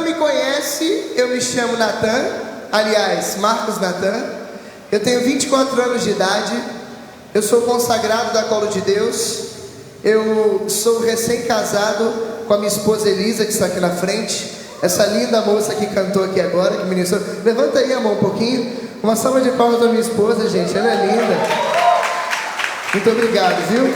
me conhece, eu me chamo Natan, aliás, Marcos Natan. Eu tenho 24 anos de idade, eu sou consagrado da Colo de Deus, eu sou recém-casado com a minha esposa Elisa, que está aqui na frente, essa linda moça que cantou aqui agora, que ministrou. Levanta aí a mão um pouquinho, uma salva de palmas da minha esposa, gente, ela é linda. Muito obrigado, viu?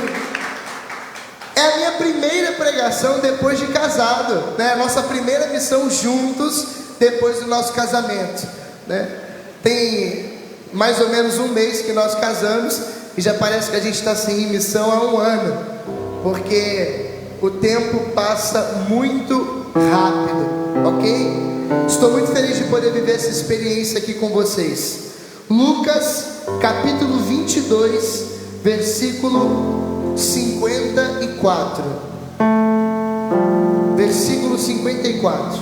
É a minha primeira pregação depois de casado, né? A nossa primeira missão juntos depois do nosso casamento, né? Tem mais ou menos um mês que nós casamos e já parece que a gente está sem missão há um ano, porque o tempo passa muito rápido, ok? Estou muito feliz de poder viver essa experiência aqui com vocês. Lucas capítulo 22, versículo 54. Versículo 54.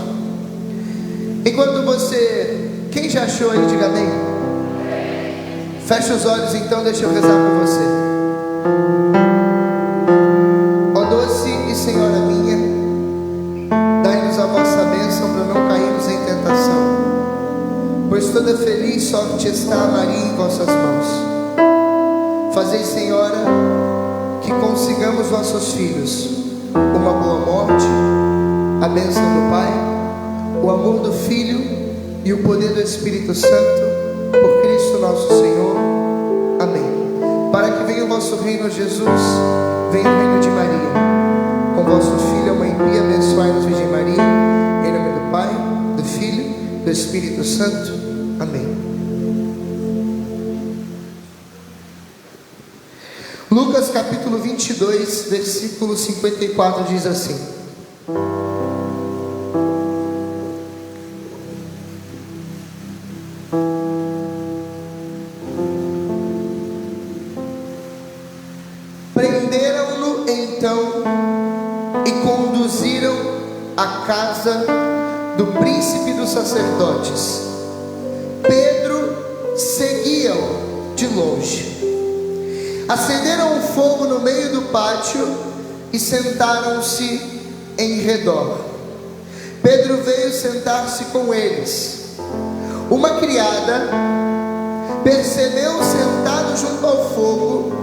Enquanto você... Quem já achou aí, diga amém. Fecha os olhos então, deixa eu rezar por você. Ó doce e Senhora minha, dai-nos a vossa bênção para não cairmos em tentação, pois toda feliz sorte está Maria em vossas mãos. Fazei, Senhora, que consigamos vossos filhos uma boa morte, a bênção do Pai, o amor do Filho e o poder do Espírito Santo, por Cristo nosso Senhor. Amém. Para que venha o vosso reino, Jesus, venha o reino de Maria. Com vosso Filho, a Mãe Pia, abençoai-nos, Virgem Maria, em nome do Pai, do Filho e do Espírito Santo. Amém. Lucas capítulo 22, versículo 54 diz assim: Prenderam-no então e conduziram à casa do príncipe dos sacerdotes. Pedro seguia-o de longe. Acenderam um fogo no meio do pátio e sentaram-se em redor. Pedro veio sentar-se com eles. Uma criada percebeu-o sentado junto ao fogo,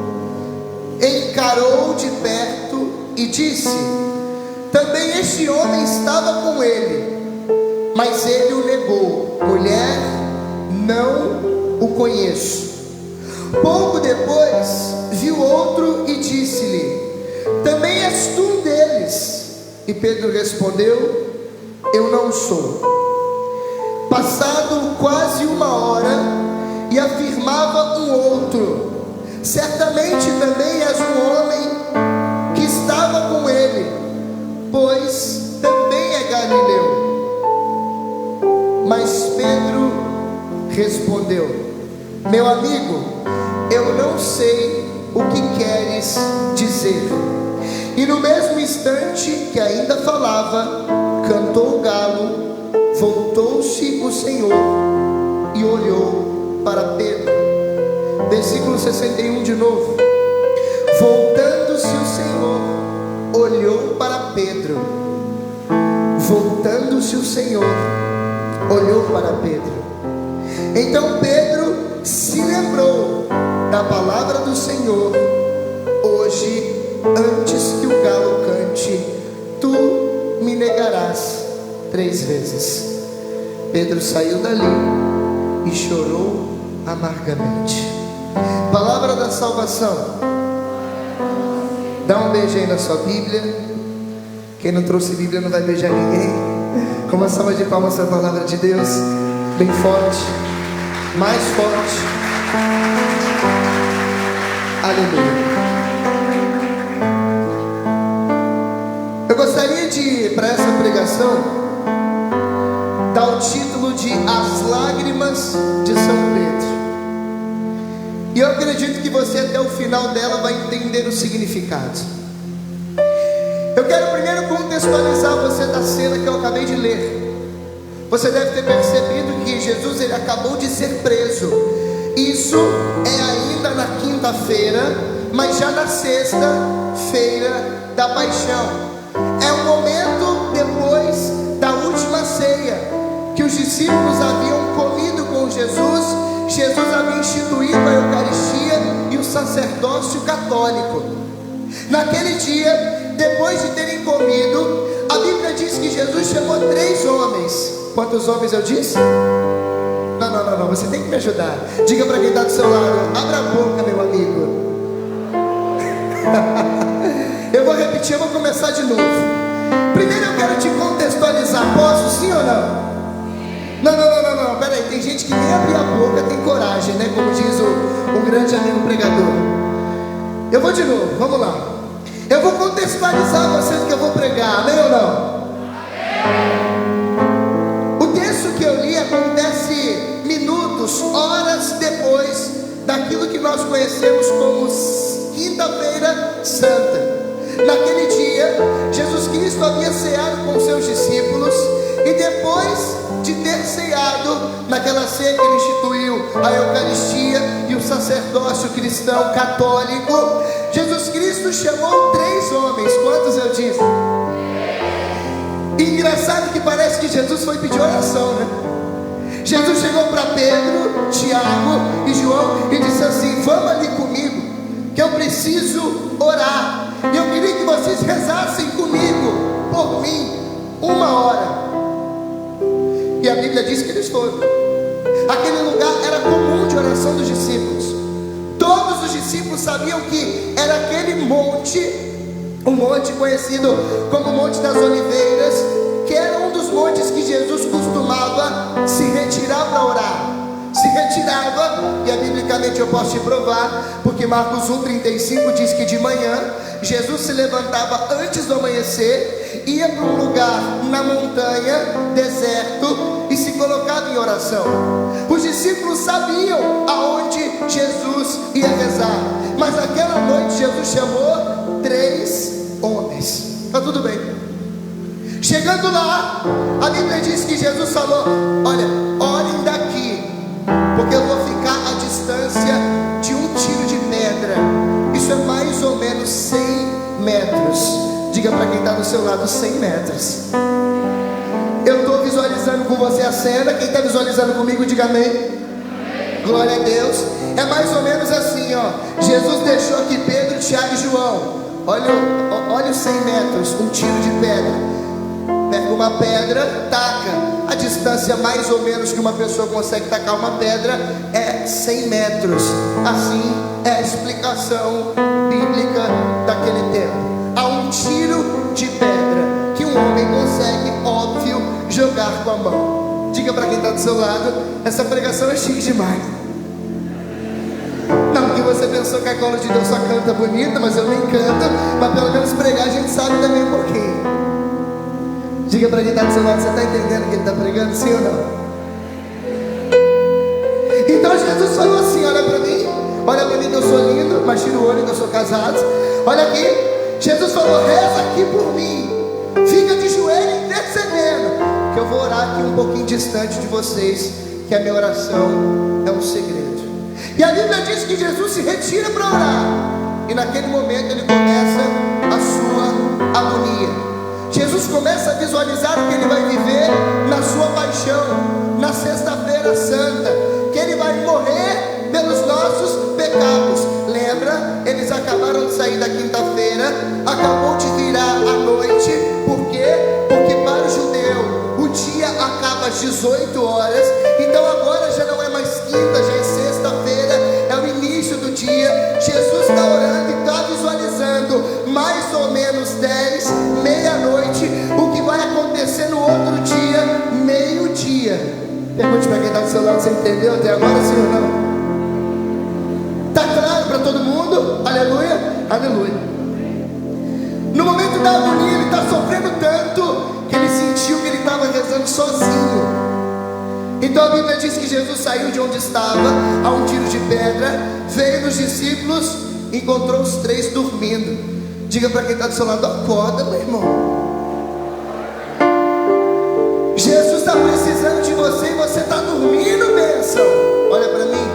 encarou-o de perto e disse: também este homem estava com ele. Mas ele o negou: mulher, não o conheço. Pouco depois viu outro e disse-lhe: também és tu um deles? E Pedro respondeu: eu não sou. Passado quase uma hora, e afirmava um outro: certamente também és um homem que estava com ele, pois também é galileu. Mas Pedro respondeu: meu amigo, eu não sei o que queres dizer. E no mesmo instante que ainda falava, cantou o galo. Voltou-se o Senhor e olhou para Pedro. Versículo 61 de novo. Voltando-se o Senhor, olhou para Pedro. Voltando-se o Senhor, olhou para Pedro. Então Pedro se lembrou da palavra do Senhor: hoje, antes que o galo cante, tu me negarás 3 vezes. Pedro saiu dali e chorou amargamente. Palavra da salvação. Dá um beijo aí na sua Bíblia. Quem não trouxe Bíblia não vai beijar ninguém. Com uma salva de palmas para a palavra de Deus, bem forte, mais forte. Aleluia. Eu gostaria de, para essa pregação, dar o título de As Lágrimas de São Pedro. E eu acredito que você até o final dela vai entender o significado. Eu quero primeiro contextualizar você da cena que eu acabei de ler. Você deve ter percebido que Jesus, ele acabou de ser preso. Isso é ainda na quinta-feira, mas já na sexta-feira da paixão. É um momento depois da última ceia. Jesus, Jesus havia instituído a Eucaristia e o sacerdócio católico. Naquele dia, depois de terem comido, a Bíblia diz que Jesus chamou 3 homens. Quantos homens eu disse? Não, você tem que me ajudar. Diga para quem está do seu lado: abra a boca, meu amigo. Eu vou repetir, eu vou começar de novo. Primeiro eu quero te contextualizar. Posso, sim ou não? Não, peraí, tem gente que nem abrir a boca tem coragem, né? Como diz o grande amigo pregador. Eu vou de novo, vamos lá. Eu vou contextualizar vocês que eu vou pregar, amém ou não? O texto que eu li acontece minutos, horas depois daquilo que nós conhecemos como Quinta-feira Santa. Naquele dia, Jesus Cristo havia ceado com seus discípulos, e depois de ter ceado, naquela ceia que ele instituiu a Eucaristia e o sacerdócio cristão católico, Jesus Cristo chamou 3 homens. Quantos eu disse? E engraçado que parece que Jesus foi pedir oração, né? Jesus chegou para Pedro, Tiago e João e disse assim: vamos ali comigo, que eu preciso orar. E eu queria que vocês rezassem comigo, por mim, 1 hora. E a Bíblia diz que eles foram. Aquele lugar era comum de oração dos discípulos. Todos os discípulos sabiam que era aquele monte, um monte conhecido como Monte das Oliveiras, que era um dos montes que Jesus costumava se retirar para orar. Se retirava, e biblicamente eu posso te provar, porque Marcos 1,35 diz que de manhã Jesus se levantava antes do amanhecer, ia para um lugar na montanha, deserto, e se colocava em oração. Os discípulos sabiam aonde Jesus ia rezar, mas naquela noite Jesus chamou 3 homens. Está tudo bem. Chegando lá, a Bíblia diz que Jesus falou: olha, olhem daqui, porque eu vou ficar à distância de um tiro de pedra. Isso é mais ou menos 100 metros. Diga para quem está do seu lado: 100 metros. Eu estou visualizando com você a cena. Quem está visualizando comigo, diga amém. Glória a Deus. É mais ou menos assim, ó. Jesus deixou aqui Pedro, Tiago e João. Olha os 100 metros, um tiro de pedra. Pega uma pedra, taca. A distância mais ou menos que uma pessoa consegue tacar uma pedra é 100 metros. Assim é a explicação bíblica daquele tempo. Há um tiro de pedra que um homem consegue, óbvio, jogar com a mão. Diga para quem está do seu lado: essa pregação é chique demais. Não, porque você pensou que a cola de Deus só canta bonita, mas eu nem canto. Mas pelo menos pregar a gente sabe também um pouquinho. Diga para quem está do seu lado: você está entendendo o que ele está pregando, sim ou não? Então Jesus falou assim: olha para mim que eu sou lindo, mas tira o olho que eu sou casado. Olha aqui, Jesus falou: reza aqui por mim, fica de joelho intercedendo, que eu vou orar aqui um pouquinho distante de vocês, que a minha oração é um segredo. E a Bíblia diz que Jesus se retira para orar, e naquele momento ele começa a sua agonia. Jesus começa a visualizar o que ele vai viver na sua paixão, na sexta-feira santa, que ele vai morrer pelos nossos pecados. Lembra? Eles acabaram de sair da quinta-feira, acabou de virar a noite. Por quê? Porque para o judeu o dia acaba às 18 horas. Então agora já não é mais quinta, já é sexta-feira, é o início do dia. Jesus está orando e está visualizando mais ou menos 10, meia-noite, o que vai acontecer no outro dia, meio-dia. Pergunte para quem está do seu lado: você entendeu até agora, sim ou não? Está claro para todo mundo? Aleluia, aleluia. No momento da agonia, ele está sofrendo tanto que ele sentiu que ele estava rezando sozinho. Então a Bíblia diz que Jesus saiu de onde estava, a um tiro de pedra, veio nos discípulos, encontrou os 3 dormindo. Diga para quem está do seu lado: acorda, meu irmão. Jesus está precisando de você e você está dormindo, bênção. Olha para mim.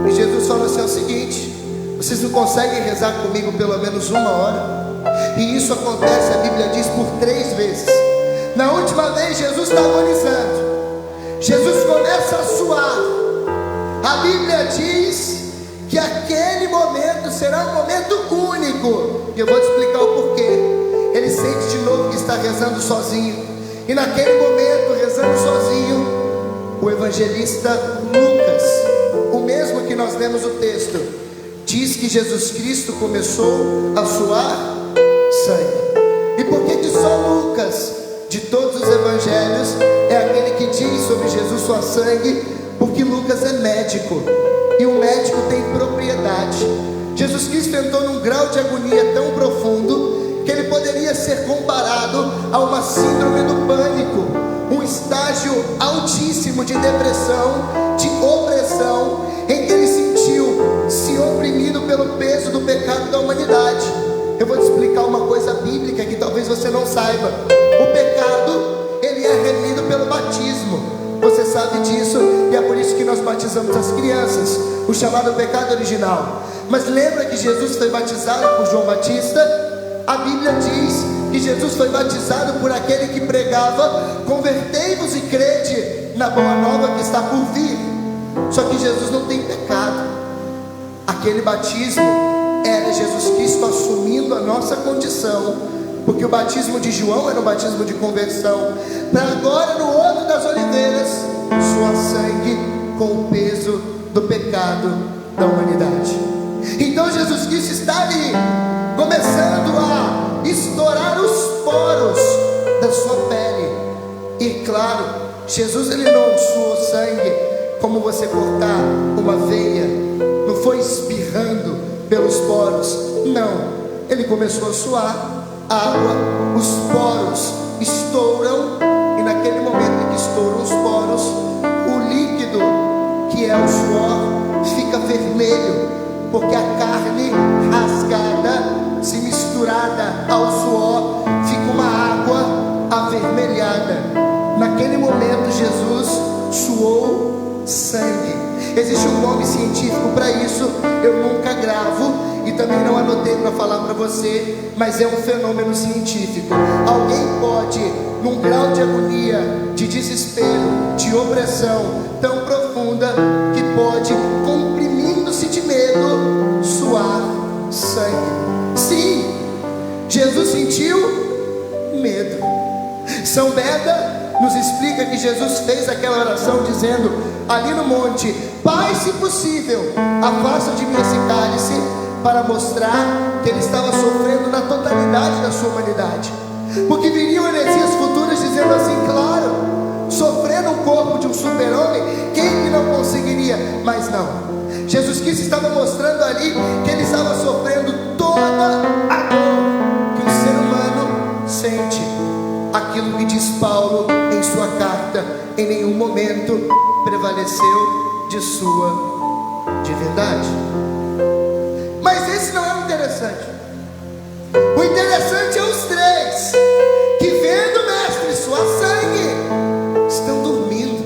E Jesus falou assim: é o seguinte, vocês não conseguem rezar comigo pelo menos 1 hora? E isso acontece, a Bíblia diz, por 3 vezes. Na última vez Jesus está agonizando. Jesus começa a suar. A Bíblia diz que aquele momento será um momento único, e eu vou te explicar o porquê. Ele sente de novo que está rezando sozinho, e naquele momento, rezando sozinho, o evangelista Lucas, o mesmo que nós lemos o texto, diz que Jesus Cristo começou a suar sangue. E por que que só Lucas, de todos os evangelhos, é aquele que diz sobre Jesus suar sangue? Porque Lucas é médico, e o médico tem propriedade. Jesus Cristo entrou num grau de agonia tão profundo que ele poderia ser comparado a uma síndrome do pânico, um estágio altíssimo de depressão, de opressão, em que ele sentiu-se oprimido pelo peso do pecado da humanidade. Eu vou te explicar uma coisa bíblica que talvez você não saiba. O pecado, ele é remido pelo batismo. Você sabe disso, e é por isso que nós batizamos as crianças, o chamado pecado original. Mas lembra que Jesus foi batizado por João Batista? A Bíblia diz que Jesus foi batizado por aquele que pregava: convertei-vos e crede na boa nova que está por vir. Só que Jesus não tem pecado. Aquele batismo era Jesus Cristo assumindo a nossa condição, porque o batismo de João era um batismo de conversão, para agora no Horto das Oliveiras suar sangue com o peso do pecado da humanidade. Então Jesus Cristo está ali, começando a estourar os poros da sua pele. E claro, Jesus ele não suou sangue como você cortar uma veia, não foi espirrando pelos poros, não. Ele começou a suar água, os poros estouram, e naquele momento em que estouram os poros, o líquido que é o suor fica vermelho, porque a carne rasgada, se misturada ao suor, fica uma água avermelhada. Naquele momento Jesus suou sangue. Existe um nome científico para isso, eu nunca gravo e também não anotei para falar para você, mas é um fenômeno científico. Alguém pode, num grau de agonia, de desespero, de opressão tão profunda, que pode, comprimindo-se de medo, suar sangue. Sim, Jesus sentiu medo. São Beda nos explica que Jesus fez aquela oração dizendo ali no monte: Pai, se possível, afasta de mim esse cálice, para mostrar que ele estava sofrendo na totalidade da sua humanidade, porque viriam heresias futuras dizendo assim: claro, sofrer no corpo de um super-homem, quem que não conseguiria? Mas não, Jesus Cristo estava mostrando ali que ele estava sofrendo toda a dor que o ser humano sente. Aquilo que diz Paulo em sua carta: em nenhum momento prevaleceu de sua divindade. Mas esse não é o interessante. O interessante é os três que, vendo o mestre suar sangue, estão dormindo.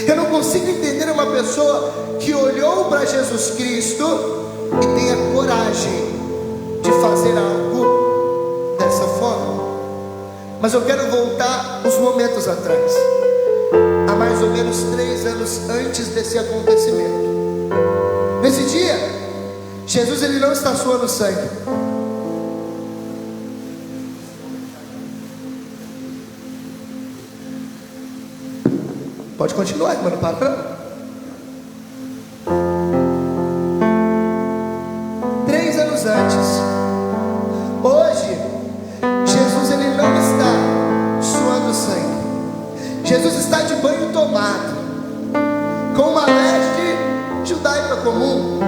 Eu não consigo entender uma pessoa que olhou para Jesus Cristo e tenha coragem de fazer algo dessa forma. Mas eu quero voltar uns momentos atrás, há mais ou menos 3 anos antes desse acontecimento. Nesse dia, Jesus ele não está suando sangue. Pode continuar, irmão, não para não. 3 anos antes. Hoje, Jesus ele não está suando sangue. Jesus está de banho tomado, com uma veste judaica comum,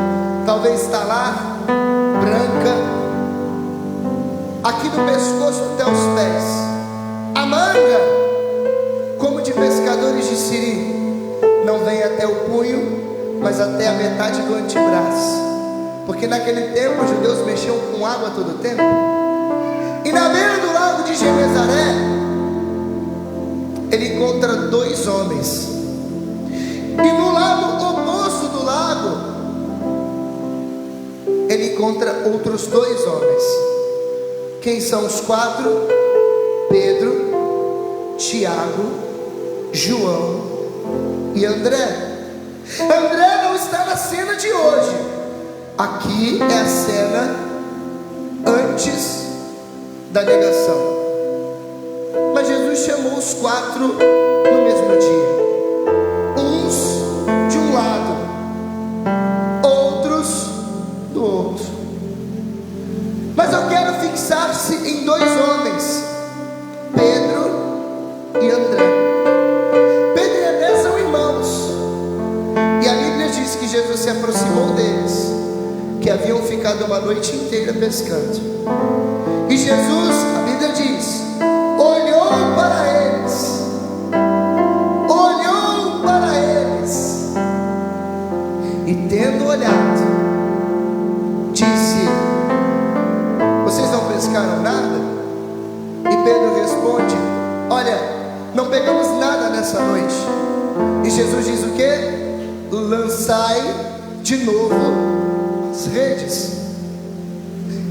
talvez está lá, branca, aqui do pescoço até os pés. A manga, como de pescadores de siri, não vem até o punho, mas até a metade do antebraço, porque naquele tempo os judeus mexiam com água todo o tempo. E na beira do lago de Genezaré, ele encontra 2 homens, e no lado oposto do lago, ele encontra outros 2 homens. Quem são os 4? Pedro, Tiago João e André. André não está na cena de hoje. Aqui é a cena antes da negação. Mas Jesus chamou os 4 no mesmo dia, uns de um lado, outros do outro. Mas eu quero fixar-se em 2 homens, Pedro e André. Pedro e André são irmãos, e a Bíblia diz que Jesus se aproximou deles, que haviam ficado uma noite inteira pescando. E Jesus, a Bíblia diz, olhou para eles, e tendo olhado, disse: vocês não pescaram nada? E Pedro responde: olha, não pegamos nada nessa noite. E Jesus diz o que? Lançai de novo as redes.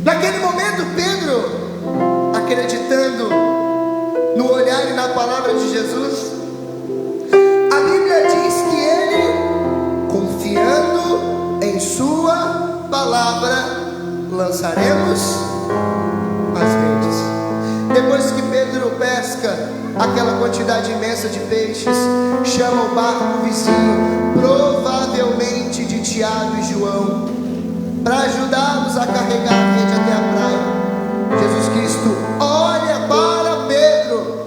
Naquele momento, Pedro, acreditando no olhar e na palavra de Jesus, a Bíblia diz que ele, confiando em sua palavra, lançaremos as redes. Depois que Pedro pesca aquela quantidade imensa de peixes, chama o barco vizinho, provavelmente de Tiago e João, para ajudá-los a carregar a rede até a praia. Jesus Cristo olha para Pedro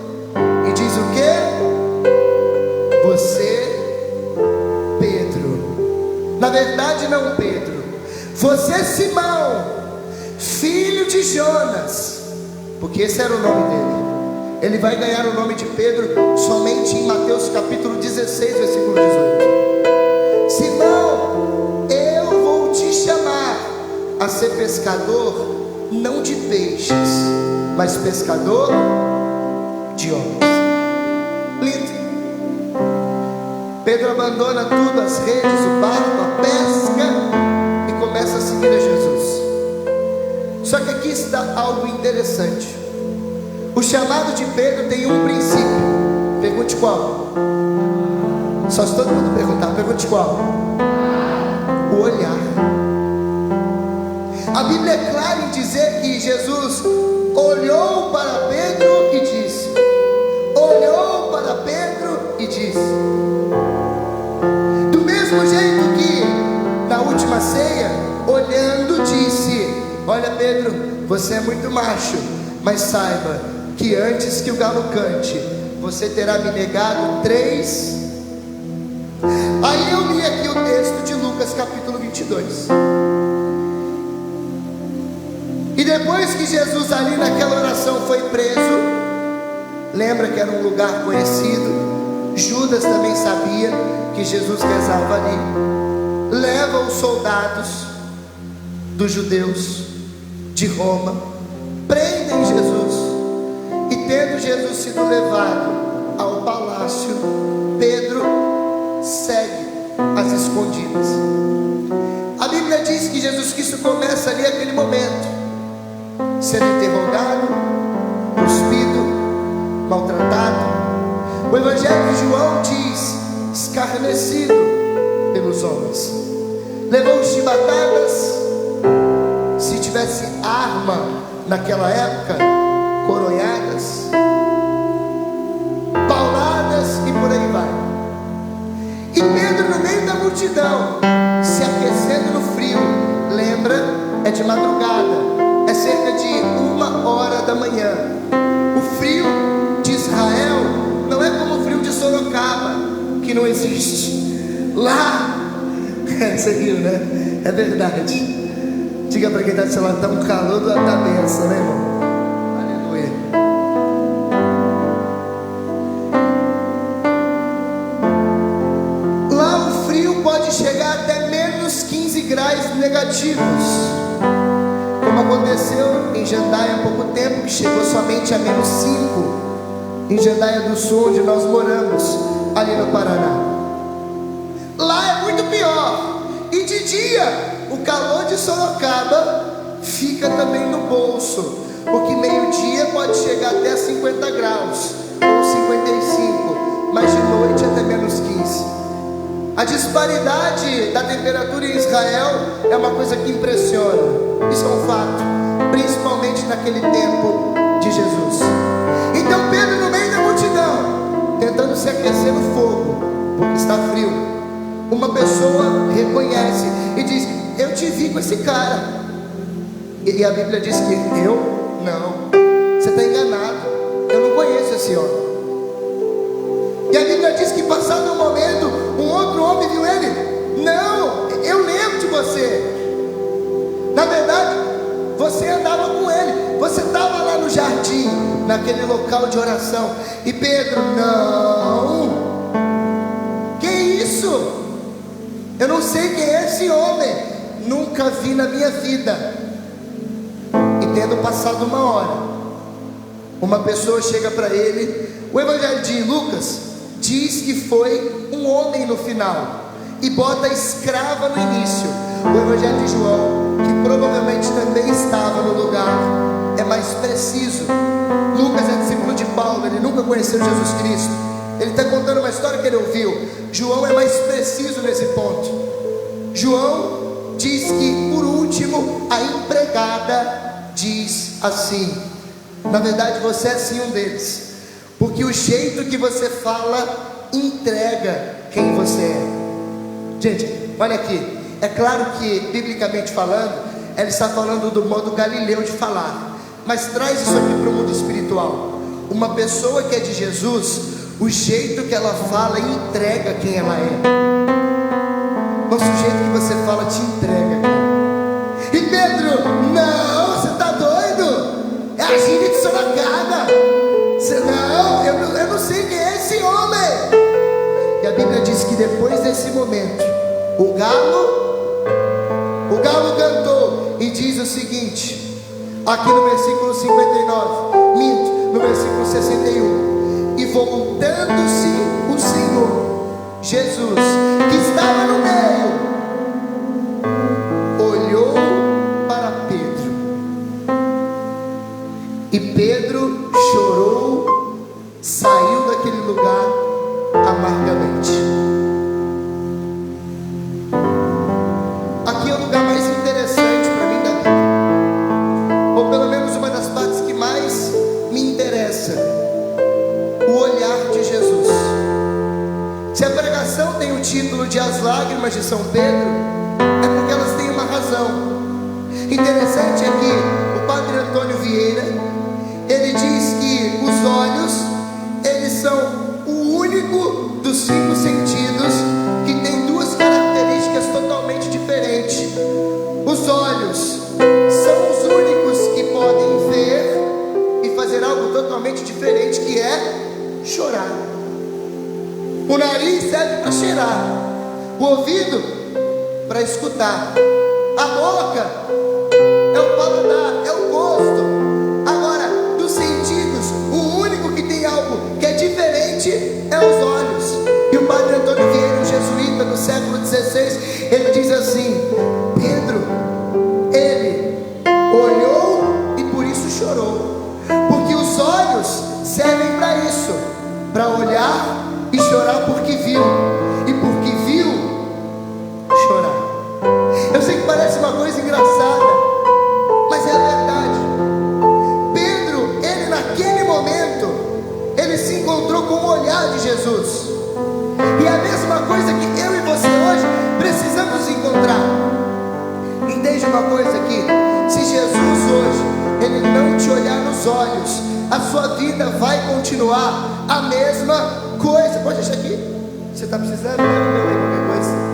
e diz o que? Você, Pedro. Na verdade não Pedro, você, Simão, filho de Jonas, porque esse era o nome dele. Ele vai ganhar o nome de Pedro somente em Mateus capítulo 16, versículo 18. Simão, eu vou te chamar a ser pescador, não de peixes, mas pescador de homens. Lindo. Pedro abandona tudo, as redes, o barco, a pesca, e começa a seguir a Jesus. Só que aqui está algo interessante. O chamado de Pedro tem um princípio. Pergunte qual? Só se todo mundo perguntar, pergunte qual? O olhar. A Bíblia é clara em dizer que Jesus olhou para Pedro e disse. Olhou para Pedro e disse. Do mesmo jeito que na última ceia, olhando, disse: olha, Pedro, você é muito macho, mas saiba que antes que o galo cante, você terá me negado 3. Aí eu li aqui o texto de Lucas capítulo 22. E depois que Jesus ali naquela oração foi preso, lembra que era um lugar conhecido, Judas também sabia que Jesus rezava ali. Leva os soldados dos judeus de Roma, prendem Jesus. E tendo Jesus sido levado ao palácio, Pedro segue às escondidas. A Bíblia diz que Jesus Cristo começa ali aquele momento, sendo interrogado, cuspido, maltratado. O Evangelho de João diz: escarnecido pelos homens, levou chibatadas. Se tivesse arma naquela época, coronhadas, pauladas e por aí vai. E Pedro no meio da multidão, se aquecendo no frio. Lembra? É de madrugada, é cerca de 1h da manhã. O frio de Israel não é como o frio de Sorocaba, que não existe. Lá, você viu, né? É verdade. Diga para quem está do seu lado: está um calor da benção, né, irmão? Chegar até menos 15 graus negativos, como aconteceu em Jandaia há pouco tempo, que chegou somente a menos 5 em Jandaia do Sul, onde nós moramos, ali no Paraná. Lá é muito pior. E de dia, o calor de Sorocaba fica também no bolso, porque meio-dia pode chegar até 50 graus ou 55, mas de noite até menos 15. A disparidade da temperatura em Israel é uma coisa que impressiona. Isso é um fato, principalmente naquele tempo de Jesus. Então Pedro, no meio da multidão, tentando se aquecer no fogo, porque está frio, uma pessoa reconhece e diz: eu te vi com esse cara. E a Bíblia diz que eu não. Você está enganado, eu não conheço esse homem. E a Bíblia diz que passado um momento, um outro homem viu ele. Não, eu lembro de você. Na verdade, você andava com ele. Você estava lá no jardim, naquele local de oração. E Pedro: não. Que isso? Eu não sei quem é esse homem. Nunca vi na minha vida. E tendo passado uma hora, uma pessoa chega para ele. O Evangelho de Lucas diz que foi um homem no final e bota escrava no início. O Evangelho de João, que provavelmente também estava no lugar, é mais preciso. Lucas é discípulo de Paulo, ele nunca conheceu Jesus Cristo. Ele está contando uma história que ele ouviu. João é mais preciso nesse ponto. João diz que, por último, a empregada diz assim: na verdade você é sim um deles, porque o jeito que você fala entrega quem você é. Gente, olha aqui. É claro que, biblicamente falando, ela está falando do modo galileu de falar, mas traz isso aqui para o mundo espiritual. Uma pessoa que é de Jesus, o jeito que ela fala entrega quem ela é. Nosso jeito que você fala te entrega, cara. E Pedro: não, você está doido? É a gíria de Sorocaba. Não, eu não sei quem é esse homem. E a Bíblia diz que depois desse momento, o galo cantou e diz o seguinte, aqui no versículo 59, no versículo 61: e voltando-se o Senhor Jesus, que estava no meio, olhou para Pedro, e Pedro chorou, saiu daquele lugar amargamente. Aqui é o lugar mais interessante para mim da vida, ou pelo menos uma das partes que mais me interessa: o olhar de Jesus. Se a pregação tem o título de As Lágrimas de São Pedro, é porque elas têm uma razão. Interessante é que o Padre Antônio Vieira, ele diz que os olhos, eles são o único dos 5 sentidos que tem 2 características totalmente diferentes. Os olhos são os únicos que podem ver e fazer algo totalmente diferente, que é chorar. O nariz serve para cheirar, o ouvido para escutar, a boca é o paladar, é o gosto. Agora, dos sentidos, o único que tem algo que é diferente é os olhos. E o Padre Antônio Vieira, um jesuíta do século XVI, ele diz assim: Pedro, ele olhou e por isso chorou, porque os olhos servem para isso, para olhar e chorar porque viu, e porque viu, chorar. Eu sei que parece uma coisa engraçada, mas é verdade. Pedro, ele naquele momento, ele se encontrou com o olhar de Jesus. E é a mesma coisa que eu e você hoje precisamos encontrar. Entende uma coisa aqui? Se Jesus hoje, ele não te olhar nos olhos, a sua vida vai continuar a mesma coisa. Pode deixar aqui? Você está precisando? Leva o meu aí, qualquer coisa.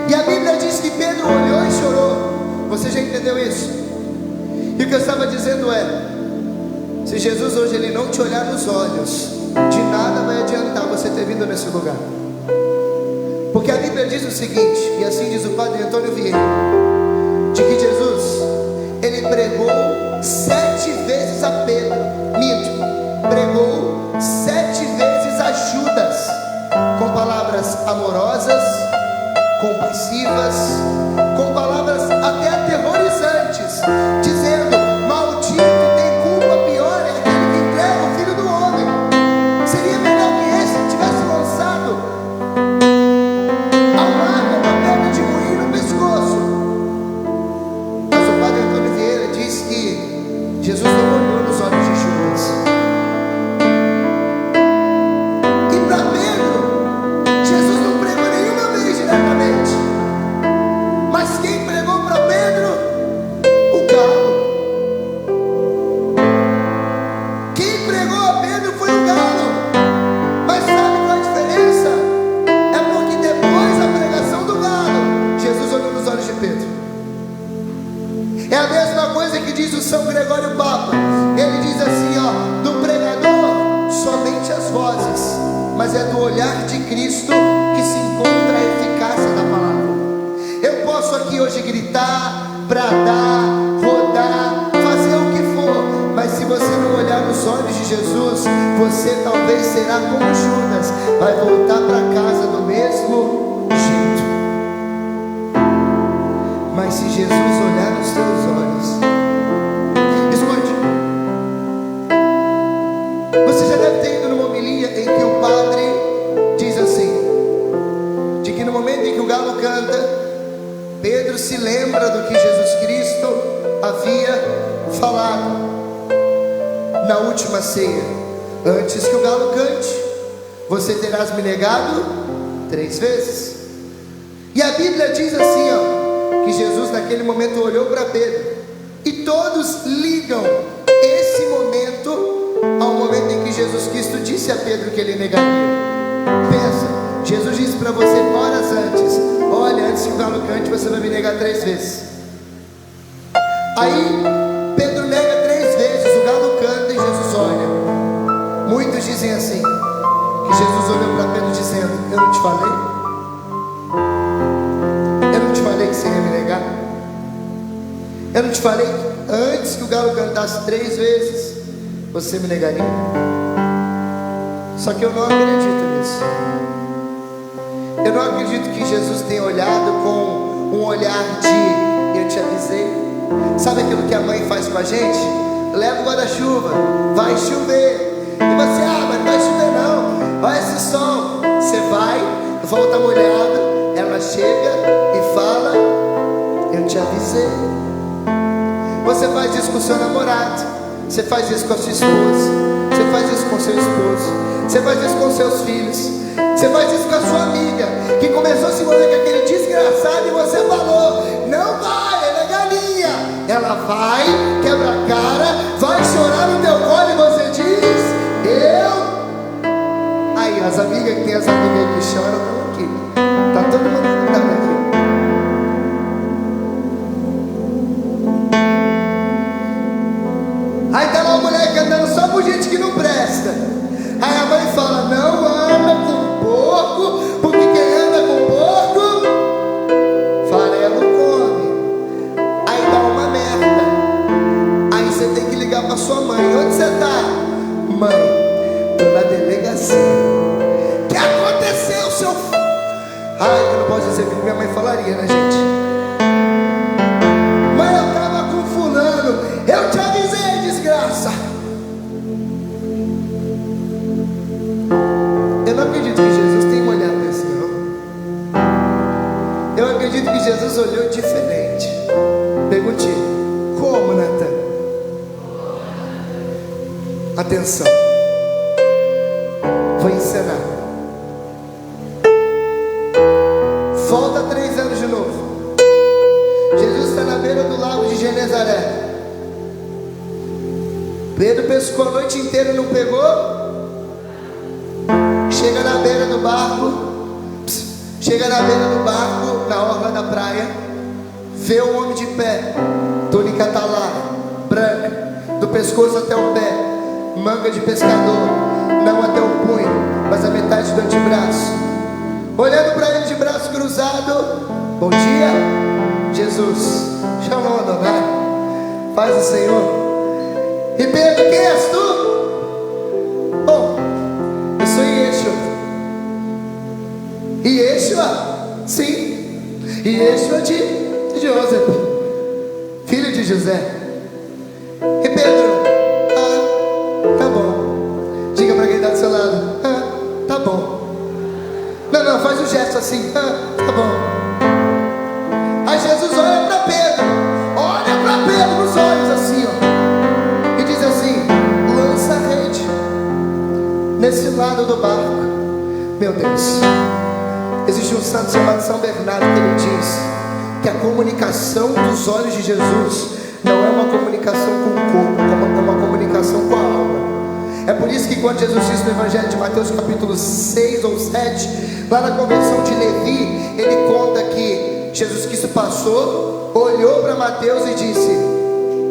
E a Bíblia diz que Pedro olhou e chorou. Você já entendeu isso? E o que eu estava dizendo é: se Jesus hoje ele não te olhar nos olhos, de nada vai adiantar você ter vindo nesse lugar. Porque a Bíblia diz o seguinte, e assim diz o Padre Antônio Vieira, de que Jesus, ele pregou 7 vezes a Pedro. Pregou olhar de Cristo que se encontra a eficácia da palavra. Eu posso aqui hoje gritar, bradar, rodar, fazer o que for, mas se você não olhar nos olhos de Jesus, você talvez será como Judas, vai voltar para casa do mesmo jeito. Mas se Jesus olhar nos teus olhos, escute, você já deve ter ido numa homilia em que o padre diz assim, de que no momento em que o galo canta, Pedro se lembra do que Jesus Cristo havia falado na última ceia: antes que o galo cante, você terás me negado 3 vezes. E a Bíblia diz assim, ó, que Jesus naquele momento olhou para Pedro, e todos ligam esse momento ao momento em que Jesus Cristo disse a Pedro que ele negaria. Pensa, Jesus disse para você horas antes: olha, antes que o galo cante, você vai me negar 3 vezes. Aí Pedro nega 3 vezes, o galo canta e Jesus olha. Muitos dizem assim, que Jesus olhou para Pedro dizendo: eu não te falei? Eu não te falei que você ia me negar? Eu não te falei que antes que o galo cantasse 3 vezes, você me negaria? Só que eu não acredito nisso. Eu não acredito que Jesus tenha olhado com um olhar de eu te avisei. Sabe aquilo que a mãe faz com a gente? Leva o guarda-chuva, vai chover. E você, mas não vai chover não, olha esse sol. Você vai, volta molhado. Ela chega e fala: eu te avisei. Você faz isso com o seu namorado, você faz isso com a sua esposa, você faz isso com o seu esposo, você faz isso com seus filhos, você faz isso com a sua amiga, que começou a se envolver com aquele desgraçado e você falou: não vai, ela é galinha. Ela vai, quebra a cara, vai chorar no teu colo e você diz: eu. Aí as amigas, que tem as amigas aí que choram, estão aqui. Tá todo mundo aqui. Aí tá lá o moleque andando só por gente que não presta. Aí a mãe fala: não anda com porco, porque quem anda com porco, farelo come. Aí dá uma merda. Aí você tem que ligar pra sua mãe: onde você tá? Mãe, tô na delegacia. Que aconteceu, seu filho? Ai, eu não posso dizer o que minha mãe falaria, né, gente? Mãe, eu tava com fulano, eu te avisei, desgraça. Eu não acredito que Jesus tenha um olhar desse, não. Eu acredito que Jesus olhou diferente. Pergunte: como, Natan? Atenção, vou encenar. Volta 3 anos de novo. Jesus está na beira do lago de Genezaré. Pedro pescou a noite inteira e não pegou. Chega na beira do barco, na orla da praia, vê um homem de pé, túnica talar, branca, do pescoço até o pé, manga de pescador, não até o punho, mas a metade do antebraço. Olhando para ele de braço cruzado: bom dia, Jesus. Shalom Adonai, paz do Senhor. E Pedro: quem és tu? Bom, eu sou Yeshua. Yeshua? Sim, Yeshua de José, filho de José. E Pedro: tá bom. Diga para quem está do seu lado: tá bom. Não, faz um gesto assim: tá bom. Aí Jesus olha para Pedro nos olhos assim, ó, e diz assim: lança a rede nesse lado do barco. Meu Deus, existe um santo chamado São Bernardo que ele diz que a comunicação dos olhos de Jesus não é uma comunicação com o corpo, é uma comunicação com a alma. É por isso que quando Jesus diz no Evangelho de Mateus capítulo 6 ou 7, lá na conversão de Levi, ele conta que Jesus Cristo passou, olhou para Mateus e disse: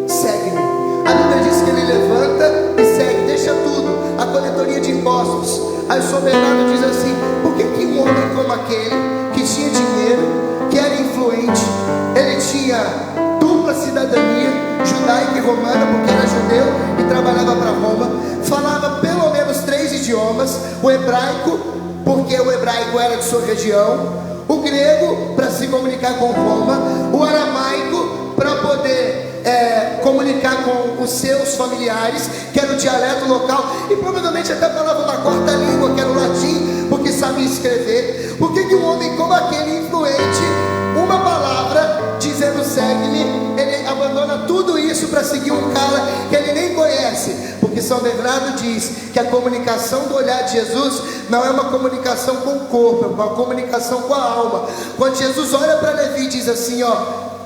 segue-me. A Bíblia diz que ele levanta e segue, deixa tudo, a coletoria de impostos. Aí o São Bernardo diz assim: aquele que tinha dinheiro, que era influente, ele tinha dupla cidadania, judaica e romana, porque era judeu e trabalhava para Roma, falava pelo menos 3 idiomas, o hebraico, porque o hebraico era de sua região, o grego para se comunicar com Roma, o aramaico para poder comunicar com os seus familiares, que era o dialeto local, e provavelmente até falava uma quarta língua, que era o latim, porque sabia escrever. Por que um homem como aquele, influente, uma palavra dizendo segue-me, ele abandona tudo isso para seguir um cara que ele nem conhece? Porque São Bernardo diz que a comunicação do olhar de Jesus não é uma comunicação com o corpo, é uma comunicação com a alma. Quando Jesus olha para Levi e diz assim,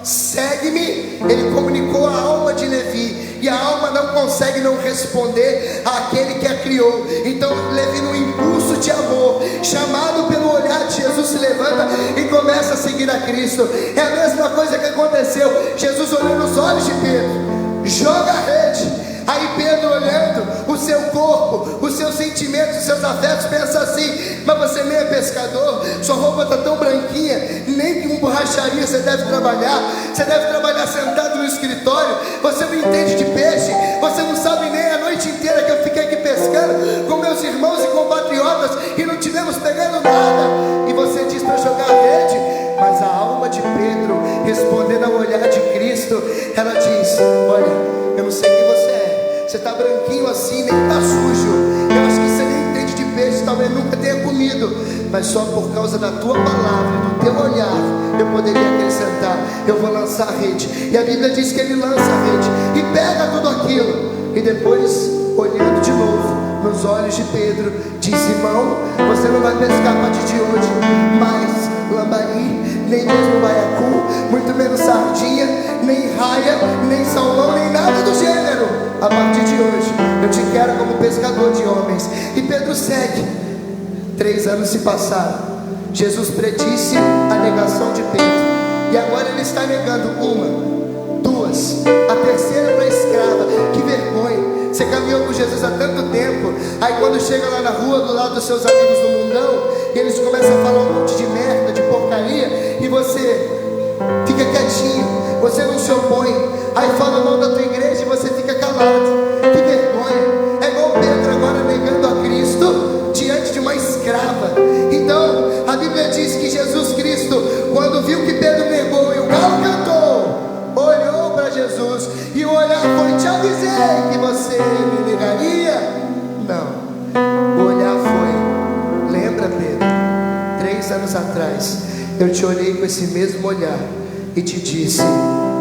segue-me, ele comunicou a alma de Levi, e a alma não consegue não responder àquele que a criou. Então Levi, no impulso de amor, chamado pelo olhar de Jesus, se levanta e começa a seguir a Cristo. É a mesma coisa que aconteceu. Jesus olhou nos olhos de Pedro, joga a rede. Aí Pedro, olhando o seu corpo, os seus sentimentos, os seus afetos, pensa assim: mas você nem é pescador, sua roupa está tão branquinha, nem que uma borracharia você deve trabalhar sentado no escritório, você não entende de peixe, você não sabe nem a noite inteira que eu fiquei aqui pescando com meus irmãos e compatriotas e não tivemos pegando nada, e você diz para jogar a rede. Mas a alma de Pedro, respondendo ao olhar de Cristo, ela diz: olha, eu não sei quem você é, você está branquinho assim, nem está sujo, eu acho que você nem entende de peixe, talvez nunca tenha comido, mas só por causa da tua palavra, do teu olhar, eu poderia acrescentar, eu vou lançar a rede. E a Bíblia diz que ele lança a rede e pega tudo aquilo, e depois, olhando de novo nos olhos de Pedro, diz: irmão, você não vai pescar a partir de hoje mais lambari, nem mesmo baiacu, muito menos sardinha, nem raia, nem salmão, nem nada do gênero. A partir de hoje eu te quero como pescador de homens. E Pedro segue. 3 anos se passaram. Jesus predisse a negação de Pedro, e agora ele está negando 1, 2, a terceira para a escrava. Que vergonha. Você caminhou com Jesus há tanto tempo, aí quando chega lá na rua, do lado dos seus amigos do mundão, e eles começam a falar um monte de merda, de porcaria, e você fica quietinho, você não se opõe. Aí fala mal da tua igreja e você fica calado. Que vergonha. É igual Pedro agora negando a Cristo diante de uma escrava. Então a Bíblia diz que Jesus Cristo, quando viu que Pedro negou e o galo cantou, olhou para Jesus, e o olhar foi: te avisei que você me negaria. Não, o olhar foi: lembra, Pedro, 3 anos atrás eu te olhei com esse mesmo olhar e te disse: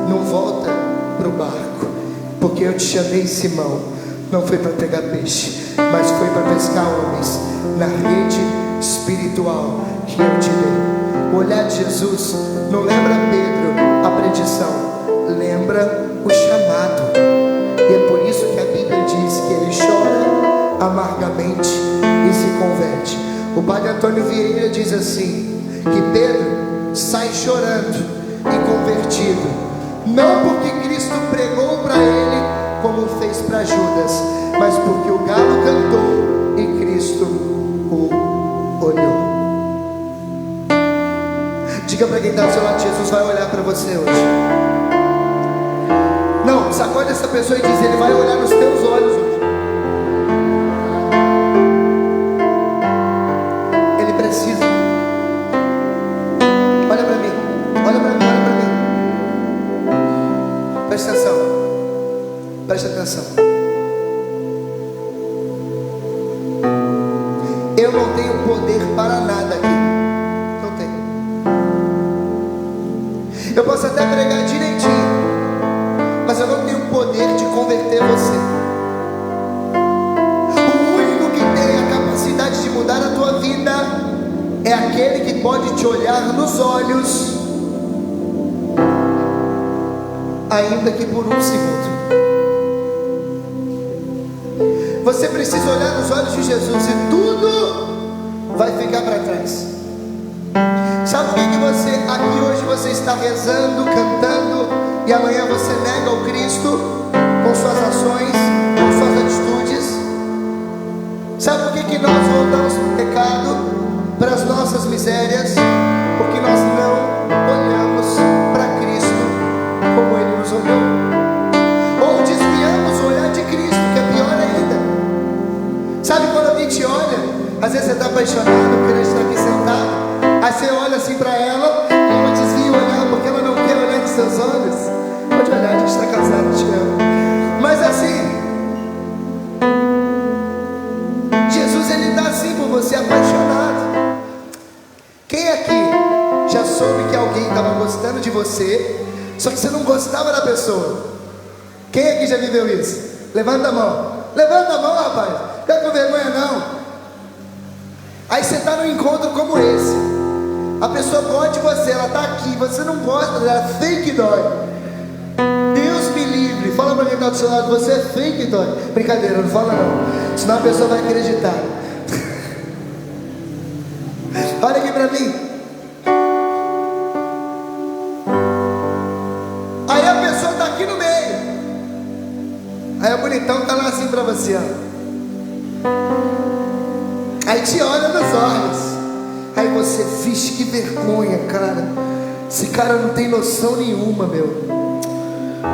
não volta para o barco, porque eu te chamei Simão, não foi para pegar peixe, mas foi para pescar homens na rede espiritual que eu te dei. O olhar de Jesus não lembra Pedro a predição, lembra o chamado. E é por isso que a Bíblia diz que ele chora amargamente e se converte. O padre Antônio Vieira diz assim, que Pedro sai chorando e convertido, não porque Cristo pregou para ele como fez para Judas, mas porque o galo cantou e Cristo o olhou. Diga para quem está do seu lado: Jesus vai olhar para você hoje. Não, sacode essa pessoa e diz: ele vai olhar nos teus olhos hoje. Ele precisa. Olha para mim, olha para mim, olha para mim. Presta atenção, presta atenção. Eu não tenho poder para nada aqui, não tenho. Eu posso até pregar direitinho, mas eu não tenho poder de converter você. O único que tem a capacidade de mudar a tua vida é aquele que pode te olhar nos olhos, ainda que por 1 segundo. Você precisa olhar nos olhos de Jesus e tudo vai ficar para trás. Sabe por que você aqui hoje você está rezando, cantando, e amanhã você nega o Cristo com suas ações, com suas atitudes? Sabe por que nós voltamos para o pecado, para as nossas misérias? Às vezes você está apaixonado, o crente está aqui sentado, aí você olha assim para ela, e ela desvia o olhar porque ela não quer olhar nos seus olhos. Pode olhar, a gente está casado, te amo. Mas assim, Jesus, ele está assim por você, apaixonado. Quem aqui já soube que alguém estava gostando de você, só que você não gostava da pessoa? Quem aqui já viveu isso? Levanta a mão. Levanta a mão, rapaz. Não fica com vergonha não. Aí você está num encontro como esse. A pessoa gosta de você, ela está aqui, você não gosta dela, fake dói. Deus me livre. Fala para quem está do seu lado, você é fake dói. Brincadeira, não fala não, senão a pessoa vai acreditar. Olha aqui para mim. Aí a pessoa está aqui no meio. Aí o bonitão está lá assim para você, ó. Aí te olha nos olhos. Aí você, vixe, que vergonha, cara. Esse cara não tem noção nenhuma, meu.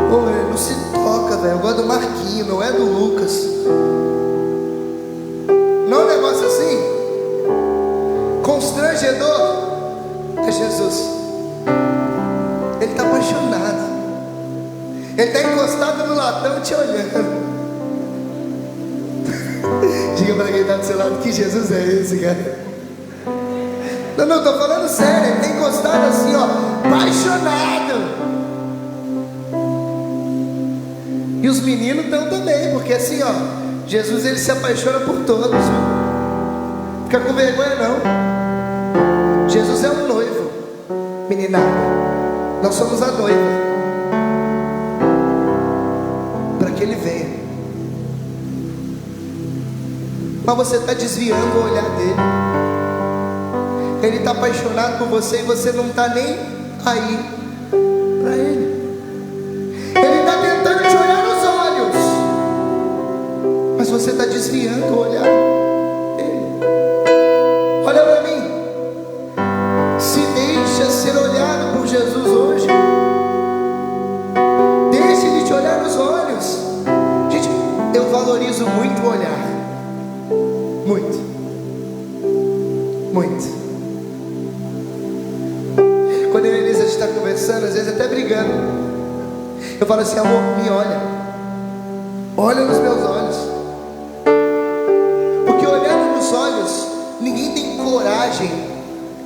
Pô, ele não se toca, velho. Eu gosto do Marquinhos, não é do Lucas. Não é um negócio assim? Constrangedor. É Jesus. Ele está apaixonado. Ele está encostado no latão te olhando. Diga para quem está do seu lado, que Jesus é esse, cara? Não, estou falando sério. Ele está encostado assim, ó, apaixonado. E os meninos estão também, porque assim, ó, Jesus, ele se apaixona por todos, viu? Fica com vergonha não. Jesus é um noivo, meninada. Nós somos a noiva, para que ele venha. Mas você está desviando o olhar dele. Ele está apaixonado por você e você não está nem aí para ele. Ele está tentando te olhar nos olhos, mas você está desviando o olhar dele. Olha para mim. Se deixa ser olhado por Jesus hoje. Deixe ele te olhar nos olhos. Gente, eu valorizo muito o olhar. Muito. Muito. Quando eu e a Elisa está conversando, às vezes até brigando, eu falo assim, amor, me olha. Olha nos meus olhos. Porque olhando nos olhos, ninguém tem coragem